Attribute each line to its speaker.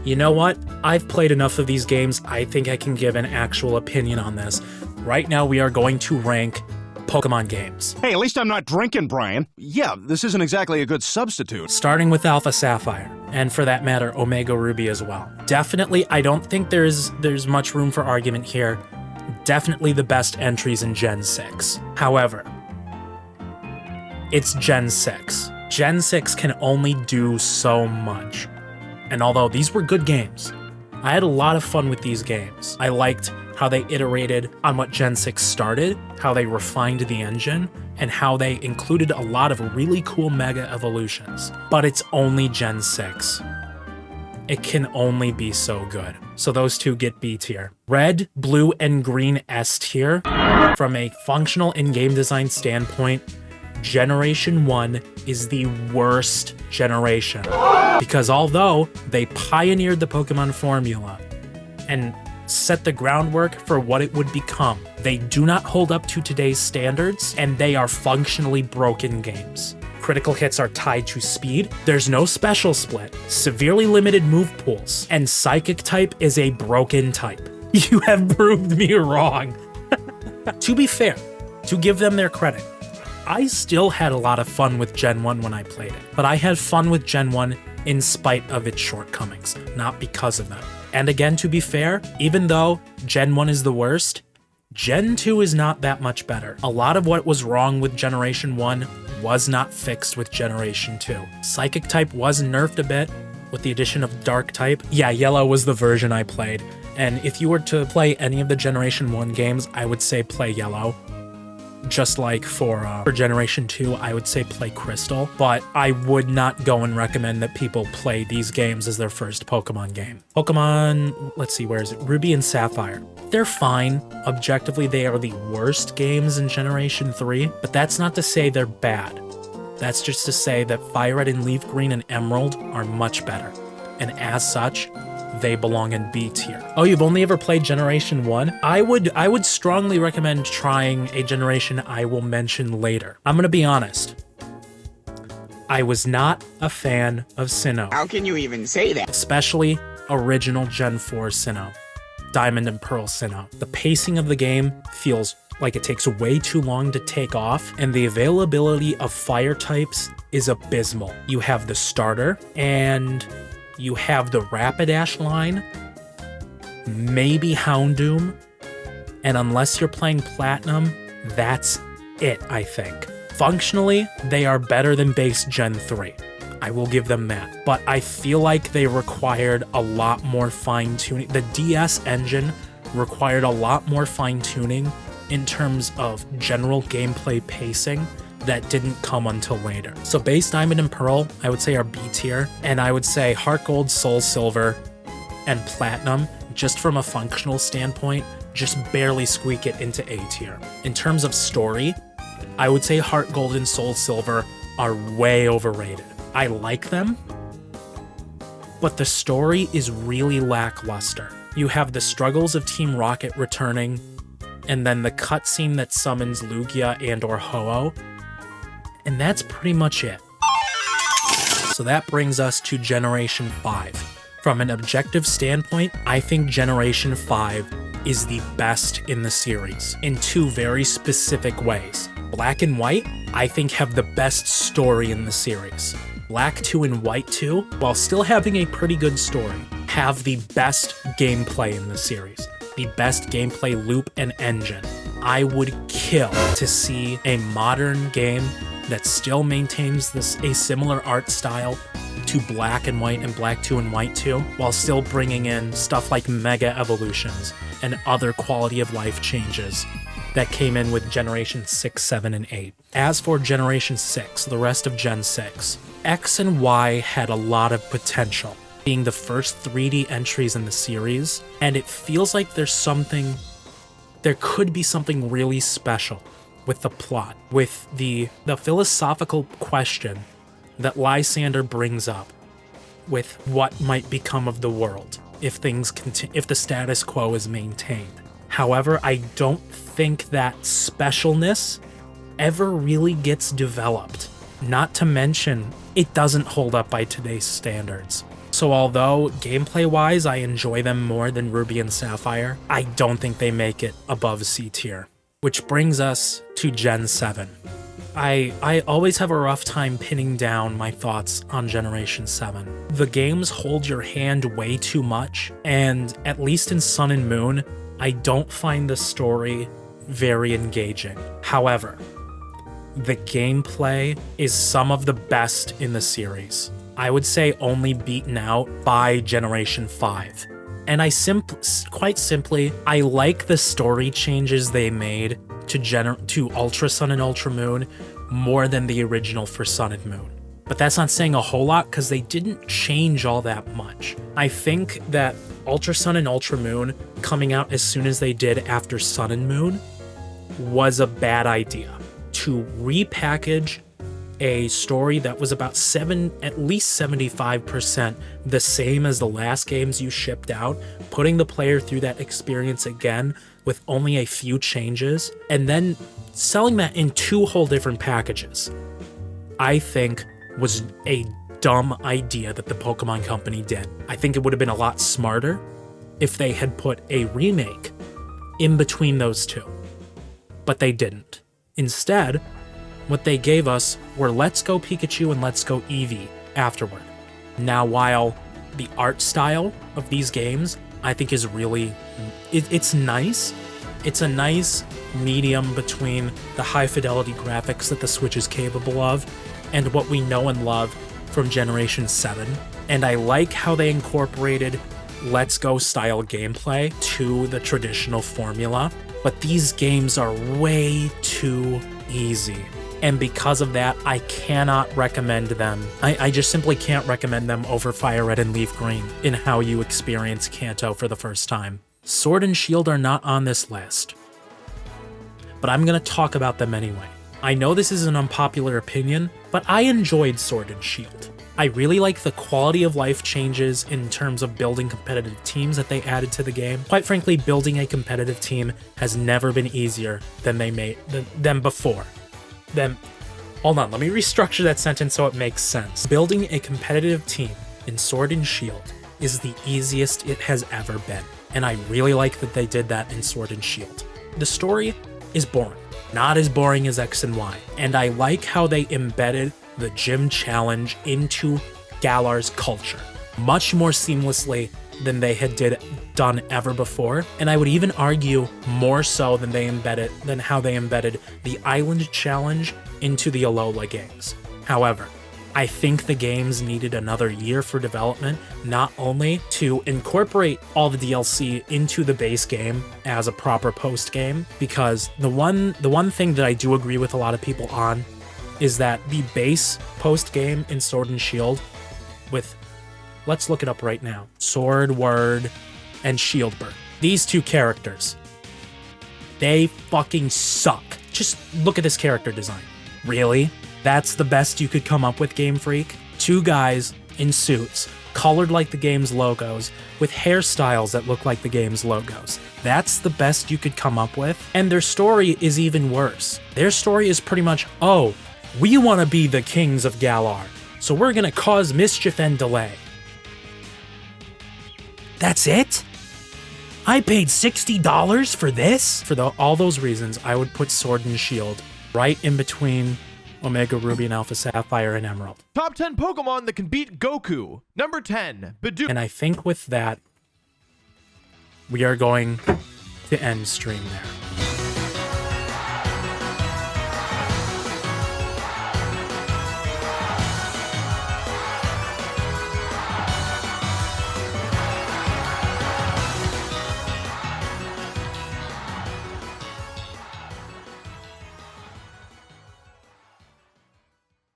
Speaker 1: You know what? I've played enough of these games. I think I can give an actual opinion on this. Right now, we are going to rank Pokemon games.
Speaker 2: Hey, at least I'm not drinking, Brian. Yeah, this isn't exactly a good substitute.
Speaker 1: Starting with Alpha Sapphire, and for that matter, Omega Ruby as well. Definitely, I don't think there's much room for argument here. Definitely the best entries in Gen 6. However, it's Gen 6. Gen 6 can only do so much. And although these were good games, I had a lot of fun with these games. I liked how they iterated on what Gen 6 started, how they refined the engine, and how they included a lot of really cool Mega Evolutions. But it's only Gen 6. It can only be so good. So those two get B tier. Red, Blue, and Green S tier. From a functional in-game design standpoint, Generation 1 is the worst generation. Because although they pioneered the Pokemon formula and set the groundwork for what it would become, they do not hold up to today's standards, and they are functionally broken games. Critical hits are tied to speed, there's no special split, severely limited move pools, and Psychic type is a broken type. You have proved me wrong. To be fair, to give them their credit, I still had a lot of fun with Gen 1 when I played it, but I had fun with Gen 1 in spite of its shortcomings, not because of them. And again, to be fair, even though Gen 1 is the worst, Gen 2 is not that much better. A lot of what was wrong with Generation 1 was not fixed with Generation 2. Psychic type was nerfed a bit with the addition of Dark type. Yeah, Yellow was the version I played, and if you were to play any of the Generation 1 games, I would say play Yellow. Just like for Generation 2, I would say play Crystal, but I would not go and recommend that people play these games as their first Pokemon game. Pokemon, let's see, where is it? Ruby and Sapphire. They're fine. Objectively, they are the worst games in Generation 3, but that's not to say they're bad. That's just to say that Fire Red and Leaf Green and Emerald are much better, and as such, they belong in B tier. Oh, you've only ever played Generation 1? I would strongly recommend trying a generation I will mention later. I'm gonna be honest. I was not a fan of Sinnoh.
Speaker 3: How can you even say that?
Speaker 1: Especially original Gen 4 Sinnoh. Diamond and Pearl Sinnoh. The pacing of the game feels like it takes way too long to take off, and the availability of fire types is abysmal. You have the starter, and you have the Rapidash line, maybe Houndoom, and unless you're playing Platinum, that's it, I think. Functionally, they are better than base Gen 3. I will give them that. But I feel like they required a lot more fine-tuning. The DS engine required a lot more fine-tuning in terms of general gameplay pacing that didn't come until later. So base Diamond and Pearl, I would say are B tier, and I would say Heart Gold, Soul Silver, and Platinum, just from a functional standpoint, just barely squeak it into A tier. In terms of story, I would say Heart Gold and Soul Silver are way overrated. I like them, but the story is really lackluster. You have the struggles of Team Rocket returning, and then the cutscene that summons Lugia and or Ho-Oh, and that's pretty much it. So that brings us to Generation 5. From an objective standpoint, I think Generation 5 is the best in the series, in two very specific ways. Black and White, I think, have the best story in the series. Black 2 and White 2, while still having a pretty good story, have the best gameplay in the series. The best gameplay loop and engine. I would kill to see a modern game that still maintains a similar art style to Black and White and Black 2 and White 2, while still bringing in stuff like Mega Evolutions and other quality of life changes that came in with Generation 6, 7, and 8. As for Generation 6, the rest of Gen 6, X and Y had a lot of potential, being the first 3D entries in the series, and it feels like there could be something really special with the plot, with the philosophical question that Lysander brings up with what might become of the world if the status quo is maintained. However, I don't think that specialness ever really gets developed. Not to mention, it doesn't hold up by today's standards. So although gameplay-wise I enjoy them more than Ruby and Sapphire, I don't think they make it above C tier. Which brings us to Gen 7. I always have a rough time pinning down my thoughts on Generation 7. The games hold your hand way too much, and at least in Sun and Moon, I don't find the story very engaging. However, the gameplay is some of the best in the series. I would say only beaten out by Generation 5. And quite simply, I like the story changes they made to Ultra Sun and Ultra Moon more than the original for Sun and Moon. But that's not saying a whole lot because they didn't change all that much. I think that Ultra Sun and Ultra Moon coming out as soon as they did after Sun and Moon was a bad idea. To repackage a story that was about at least 75% the same as the last games you shipped out, putting the player through that experience again with only a few changes, and then selling that in 2 whole different packages, I think was a dumb idea that the Pokemon Company did. I think it would have been a lot smarter if they had put a remake in between those 2. But they didn't. Instead, what they gave us were Let's Go Pikachu and Let's Go Eevee afterward. Now, while the art style of these games, I think is really, it's nice. It's a nice medium between the high fidelity graphics that the Switch is capable of and what we know and love from Generation 7. And I like how they incorporated Let's Go style gameplay to the traditional formula, but these games are way too easy. And because of that, I cannot recommend them. I just simply can't recommend them over Fire Red and Leaf Green in how you experience Kanto for the first time. Sword and Shield are not on this list, but I'm going to talk about them anyway. I know this is an unpopular opinion, but I enjoyed Sword and Shield. I really like the quality of life changes in terms of building competitive teams that they added to the game. Quite frankly, building a competitive team has never been easier than before. Hold on, let me restructure that sentence so it makes sense. Building a competitive team in Sword and Shield is the easiest it has ever been, and I really like that they did that in Sword and Shield. The story is boring, not as boring as X and Y, and I like how they embedded the gym challenge into Galar's culture much more seamlessly than they had done ever before, and I would even argue more so than how they embedded the Island Challenge into the Alola games. However, I think the games needed another year for development, not only to incorporate all the DLC into the base game as a proper post game, because the one thing that I do agree with a lot of people on is that the base post game in Sword and Shield with, let's look it up right now, Sword, Word, and Shieldbird. These 2 characters, they fucking suck. Just look at this character design. Really? That's the best you could come up with, Game Freak? 2 guys in suits, colored like the game's logos, with hairstyles that look like the game's logos. That's the best you could come up with? And their story is even worse. Their story is pretty much, oh, we want to be the kings of Galar, so we're gonna cause mischief and delay. That's it? I paid $60 for this? For all those reasons, I would put Sword and Shield right in between Omega Ruby and Alpha Sapphire and Emerald.
Speaker 3: Top 10 Pokemon that can beat Goku. Number 10, Bidoof.
Speaker 1: And I think with that, we are going to end stream there.